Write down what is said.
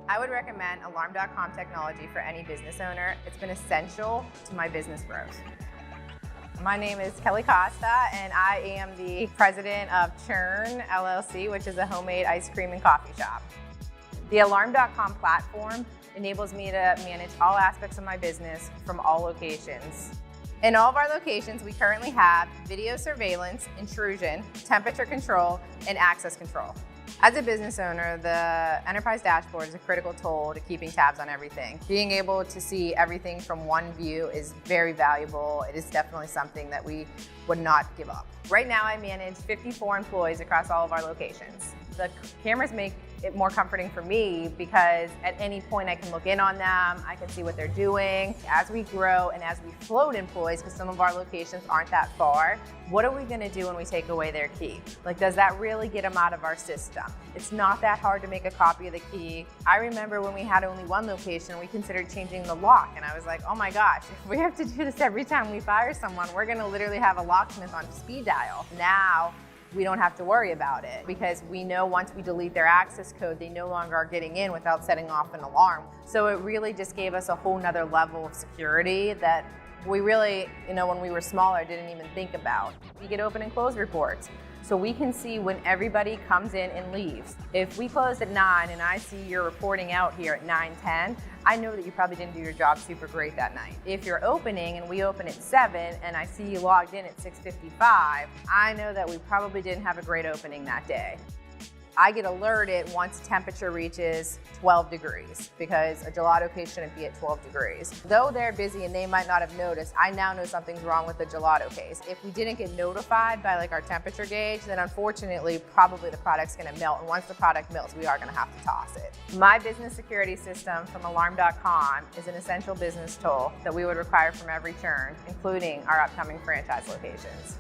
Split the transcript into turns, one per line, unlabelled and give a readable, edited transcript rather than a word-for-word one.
I would recommend Alarm.com technology for any business owner. It's been essential to my business growth. My name is Kelly Costa, and I am the President of Churn LLC, which is a homemade ice cream and coffee shop. The Alarm.com platform enables me to manage all aspects of my business from all locations. In all of our locations, we currently have video surveillance, intrusion, temperature control, and access control. As a business owner, the enterprise dashboard is a critical tool to keeping tabs on everything. Being able to see everything from one view is very valuable. It is definitely something that we would not give up. Right now, I manage 54 employees across all of our locations. The cameras make it more comforting for me because at any point I can look in on them, I can see what they're doing. As we grow and as we float employees, because some of our locations aren't that far, what are we gonna do when we take away their key? Like, does that really get them out of our system? It's not that hard to make a copy of the key. I remember when we had only one location, we considered changing the lock, and I was like, oh my gosh, if we have to do this every time we fire someone, we're gonna literally have a locksmith on speed dial. Now, we don't have to worry about it because we know once we delete their access code, they no longer are getting in without setting off an alarm. So it really just gave us a whole nother level of security that we really, when we were smaller, didn't even think about. We get open and close reports. So we can see when everybody comes in and leaves. If we closed at 9 and I see you're reporting out here at 9:10, I know that you probably didn't do your job super great that night. If you're opening and we open at 7 and I see you logged in at 6:55, I know that we probably didn't have a great opening that day. I get alerted once temperature reaches 12 degrees because a gelato case shouldn't be at 12 degrees. Though they're busy and they might not have noticed, I now know something's wrong with the gelato case. If we didn't get notified by our temperature gauge, then unfortunately, probably the product's gonna melt. And once the product melts, we are gonna have to toss it. My business security system from Alarm.com is an essential business tool that we would require from every churn, including our upcoming franchise locations.